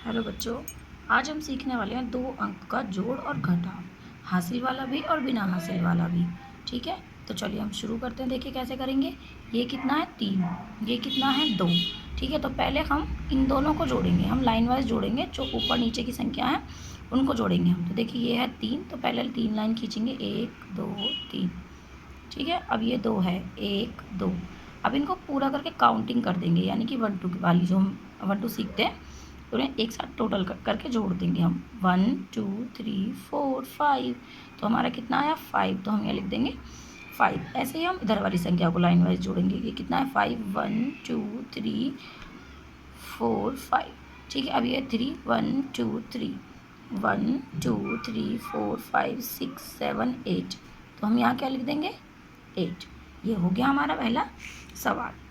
Hello बच्चों, आज हम सीखने वाले हैं 2 अंक का जोड़ और घटाव, हासिल वाला भी और बिना हासिल वाला भी। ठीक है, तो चलिए हम शुरू करते हैं। देखिए कैसे करेंगे। ये कितना है 3, ये कितना है 2। ठीक है, तो पहले हम इन दोनों को जोड़ेंगे, हम लाइन वाइज जोड़ेंगे, जो ऊपर नीचे की संख्या है उनको जोड़ेंगे हम। तो देखिए ये है 3, तो पहले 3 लाइन खींचेंगे, 1 2 3। ठीक है, अब ये 2 है, 1 2। अब इनको पूरा करके काउंटिंग कर देंगे, यानी कि 1 2 वाली जो हम 1 2 सीखते हैं, तो उन्हें एक साथ टोटल करके जोड़ देंगे हम। 1 2 3 4 5। तो हमारा कितना आया 5, तो हम यहाँ लिख देंगे 5। ऐसे ही हम इधर वाली संख्या को लाइन वाइज जोड़ेंगे। ये कितना है 5, 1 2 3 4 5। ठीक है, अब ये 3 1 2 3 1 2 3 4 5 6 7 8। तो हम यहाँ क्या लिख देंगे 8। ये हो गया हमारा पहला सवाल।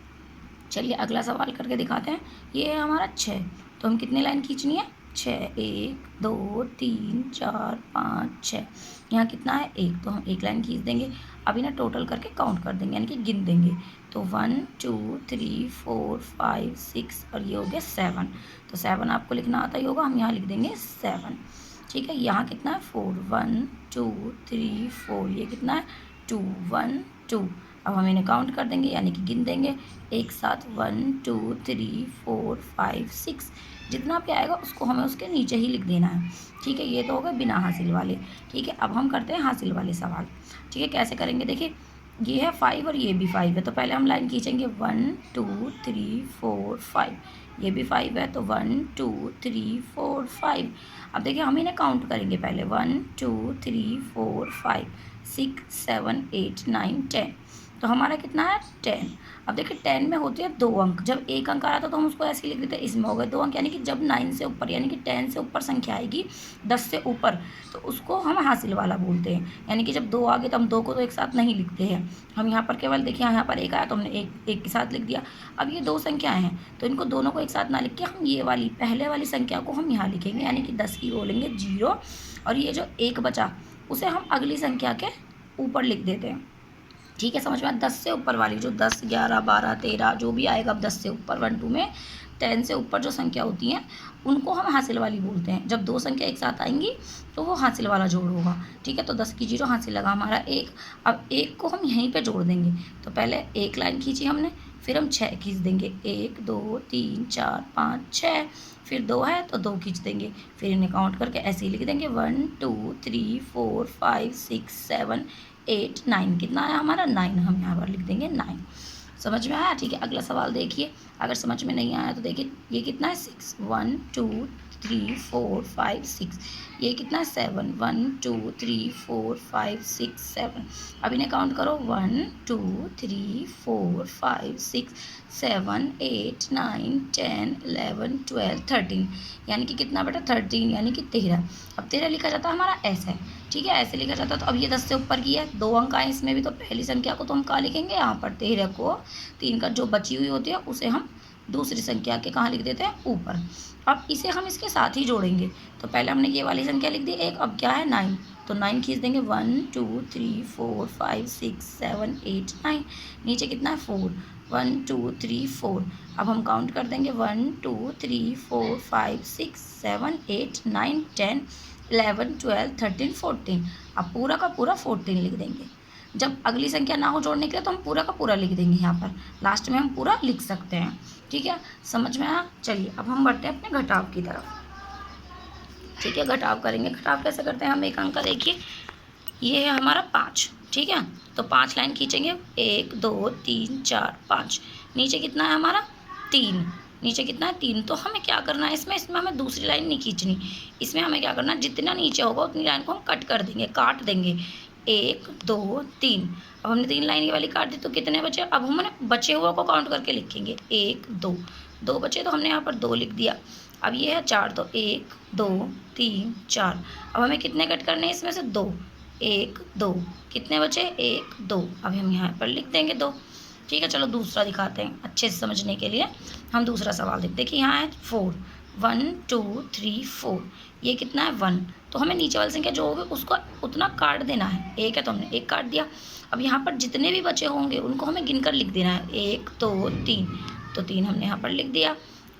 चलिए अगला सवाल करके दिखाते हैं। ये है हमारा 6, तो हम कितनी लाइन खींचनी है 6, 1 2 3 4 5 6। यहाँ कितना है 1, तो हम एक लाइन खींच देंगे। अभी ना टोटल करके काउंट कर देंगे, यानी कि गिन देंगे। तो 1 2 3 4 5 6 और ये हो गया 7। तो 7 आपको लिखना आता ही होगा, हम यहाँ लिख देंगे 7। ठीक है, यहाँ कितना है 4, 1 2 3 4। ये कितना है 2 1 2। अब हम इन्हें काउंट कर देंगे, यानी कि गिन देंगे एक साथ। 1 2 3 4 5 6। जितना भी आएगा उसको हमें उसके नीचे ही लिख देना है। ठीक है, ये तो हो गए बिना हासिल वाले। ठीक है, अब हम करते हैं हासिल वाले सवाल। ठीक है, कैसे करेंगे। देखिए ये है 5 और ये भी 5 है, तो पहले हम लाइन खींचेंगे 1 2 3 4 5। ये भी 5 है, तो 1 2 3 4 5। अब देखिए हम इन्हें काउंट करेंगे पहले। 1 2 3 4 5 6 7 8 9 10। तो हमारा कितना है 10। अब देखिए 10 में होते हैं 2 अंक। जब एक अंक आ रहा था तो हम उसको ऐसे लिख देते हैं, इसमें हो गए 2 अंक। यानी कि जब 9 से ऊपर, यानी कि 10 से ऊपर संख्या आएगी, 10 से ऊपर, तो उसको हम हासिल वाला बोलते हैं। यानी कि जब 2 आ गए तो हम 2 को तो एक साथ नहीं लिखते हैं, हम यहाँ पर केवल देखिए यहाँ पर 1 आया तो हमने एक के साथ लिख दिया। अब ये 2 संख्याएँ हैं, तो इनको दोनों को एक साथ ना लिख के हम ये वाली पहले वाली संख्या को हम यहाँ लिखेंगे, यानी कि 10 की बोलेंगे 0। और ये जो 1 बचा उसे हम अगली संख्या के ऊपर लिख देते हैं। ठीक है, समझ में। 10 से ऊपर वाली जो 10 11 12 13 जो भी आएगा, अब 10 से ऊपर 1 2 में 10 से ऊपर जो संख्या होती हैं उनको हम हासिल वाली बोलते हैं। जब 2 संख्या एक साथ आएंगी तो वो हासिल वाला जोड़ होगा। ठीक है, तो 10 की 0 हासिल लगा हमारा 1। अब 1 को हम यहीं पे जोड़ देंगे। तो पहले एक लाइन खींची हमने, फिर हम 6 खींच देंगे, 1 2 3 4 5 6। फिर 2 है तो 2 खींच देंगे, फिर इन्हें काउंट करके ऐसे ही लिख देंगे 1 2 3 4 5 6 7 8 9। कितना आया हमारा 9, हम यहाँ पर लिख देंगे 9। समझ में आया। ठीक है, अगला सवाल देखिए। अगर समझ में नहीं आया तो देखिए ये कितना है 6, 1 2 3 4 5 6। ये कितना है 7, 1 2 3 4 5 6 7। अब इन्हें काउंट करो 1 2 3 4 5 6 7 8 9 10 11 12 13। यानी कि कितना बेटा 13, यानी कि 13। अब 13 लिखा जाता है हमारा ऐसे। ठीक है, ऐसे लिखा जाता है। तो अब ये 10 से ऊपर की है, 2 अंक आए इसमें भी, तो पहली संख्या को तो हम कहाँ लिखेंगे यहाँ पर 13 को। 3 का जो बची हुई होती है उसे हम दूसरी संख्या के कहाँ लिख देते हैं ऊपर। अब इसे हम इसके साथ ही जोड़ेंगे। तो पहले हमने ये वाली संख्या लिख दी 1, अब क्या है 9, तो 9 खींच देंगे 1 2 3 4 5 6 7 8 9। नीचे कितना है 4, 1 2 3 4। अब हम काउंट कर देंगे 1 2 3 4 5 6 7 8 9 10 11 12 13 14। अब पूरा का पूरा 14 लिख देंगे। जब अगली संख्या ना हो जोड़ने के लिए तो हम पूरा का पूरा लिख देंगे, यहाँ पर लास्ट में हम पूरा लिख सकते हैं। ठीक है, समझ में आया। चलिए अब हम बढ़ते हैं अपने घटाव की तरफ। ठीक है, घटाव करेंगे। घटाव कैसे करते हैं हम, एक अंक का देखिए, ये है हमारा 5। ठीक है, तो 5 लाइन खींचेंगे, 1 2 3 4 5। नीचे कितना है हमारा 3, नीचे कितना है 3। तो हमें क्या करना है इसमें हमें दूसरी लाइन नहीं खींचनी। इसमें हमें क्या करना है, जितना नीचे होगा उतनी लाइन को हम कट कर देंगे, काट देंगे। 1 2 3। अब हमने 3 लाइन ये वाली काट दी, तो कितने बचे। अब हमने बचे हुए को काउंट करके लिखेंगे, 1 2। 2 बचे तो हमने यहाँ पर 2 लिख दिया। अब ये है 4, तो 1 2 3 4। अब हमें कितने कट करने हैं इसमें से 2, 1 2। कितने बचे 1 2। अब हम यहाँ पर लिख देंगे 2। ठीक है, चलो दूसरा दिखाते हैं अच्छे से समझने के लिए। हम दूसरा सवाल देखते हैं कि यहाँ है 4, 1 2 3 4। ये कितना है 1, तो हमें नीचे वाली संख्या जो होगी उसको उतना काट देना है। 1 है तो हमने 1 काट दिया। अब यहाँ पर जितने भी बचे होंगे उनको हमें गिनकर लिख देना है, 1 2 3। तो 3 हमने यहाँ पर लिख दिया।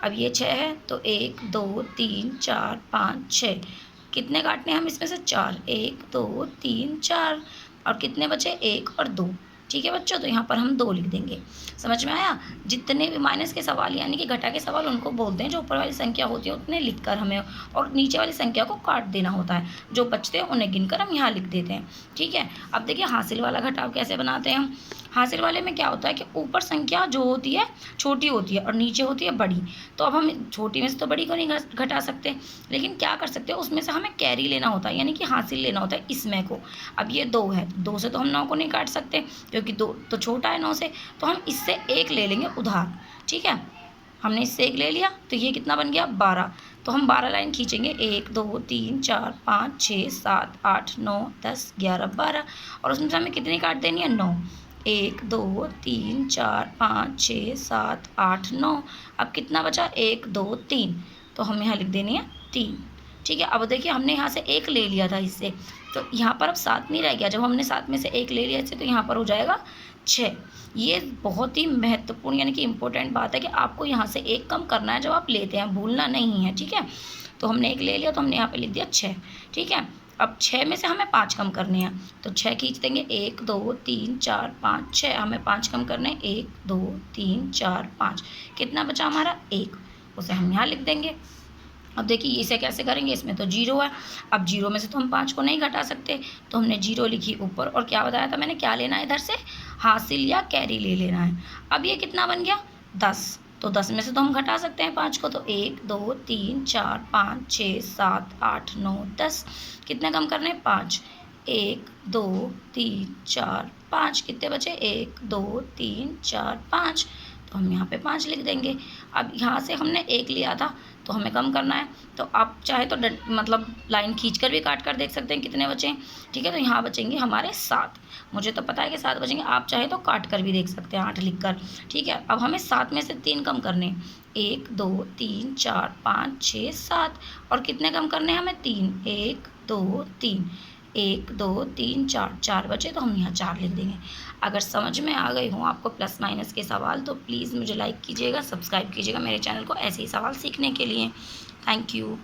अब ये 6 है तो 1 2 3 4 5 6, कितने काटने हैं हम इसमें से 4, 1 2 3 4, और कितने बचे 1 और 2। ठीक है बच्चों, तो यहाँ पर हम 2 लिख देंगे। समझ में आया? जितने भी माइनस के सवाल यानी कि घटा के सवाल उनको बोलते हैं जो ऊपर वाली संख्या होती है उतने लिखकर हमें और नीचे वाली संख्या को काट देना होता है, जो बचते हैं उन्हें गिनकर हम यहाँ लिख देते हैं। ठीक है, अब देखिए हासिल वाला घटाव कैसे बनाते हैं हम। हासिल वाले में क्या होता है कि ऊपर संख्या जो होती है छोटी होती है और नीचे होती है बड़ी, तो अब हम छोटी में से तो बड़ी को नहीं घटा सकते, लेकिन क्या कर सकते हैं उसमें से हमें कैरी लेना होता है यानी कि हासिल लेना होता है इसमें को। अब ये 2 है, 2 से तो हम 9 को नहीं काट सकते क्योंकि 2 तो छोटा है 9 से, तो हम इससे 1 ले लेंगे उधार। ठीक है, हमने इससे 1 ले लिया तो ये कितना बन गया 12, तो हम 12 लाइन खींचेंगे 1 2 3 4 5 6 7 8 9 10 11 12, और उसमें से हमें कितनी काट देनी है 9, 1 2 3 4 5 6 7 8 9। अब कितना बचा 1 2 3, तो हम यहाँ लिख देनी है 3। ठीक है, अब देखिए हमने यहाँ से 1 ले लिया था इससे, तो यहाँ पर अब 7 नहीं रह गया। जब हमने 7 में से 1 ले लिया इससे तो यहाँ पर हो जाएगा 6। ये बहुत ही महत्वपूर्ण यानी कि इम्पोर्टेंट बात है कि आपको यहाँ से 1 कम करना है जब आप लेते हैं, भूलना नहीं है। ठीक है, तो हमने 1 ले लिया तो हमने यहाँ पे लिख दिया 6। ठीक है, अब 6 में से हमें 5 कम करने हैं, तो 6 खींच देंगे 1 2 3 4 5 6, हमें 5 कम करने हैं 1 2 3 4 5, कितना बचा हमारा 1, उसे हम यहाँ लिख देंगे। अब देखिए इसे कैसे करेंगे, इसमें तो 0 है, अब 0 में से तो हम 5 को नहीं घटा सकते, तो हमने 0 लिखी ऊपर, और क्या बताया था मैंने क्या लेना है इधर से, हासिल या कैरी ले लेना है। अब ये कितना बन गया 10, तो 10 में से तो हम घटा सकते हैं 5 को, तो 1 2 3 4 5 6 7 8 9 10, कितने कम करने हैं 5, 1 2 3 4 5, कितने बचे 1 2 3 4 5, तो हम यहाँ पे 5 लिख देंगे। अब यहाँ से हमने 1 लिया था तो हमें कम करना है, तो आप चाहे तो मतलब लाइन खींचकर भी काट कर देख सकते हैं कितने बचे। ठीक है, तो यहाँ बचेंगे हमारे 7, मुझे तो पता है कि 7 बचेंगे, आप चाहे तो काट कर भी देख सकते हैं 8 लिख कर। ठीक है, अब हमें 7 में से 3 कम करने, 1 2 3 4 5 6 7, और कितने कम करने हैं हमें 3, 1 2 3, 1 2 3 4, 4 बचे तो हम यहाँ 4 लिख देंगे। अगर समझ में आ गई हों आपको प्लस माइनस के सवाल तो प्लीज़ मुझे लाइक कीजिएगा, सब्सक्राइब कीजिएगा मेरे चैनल को ऐसे ही सवाल सीखने के लिए। Thank you.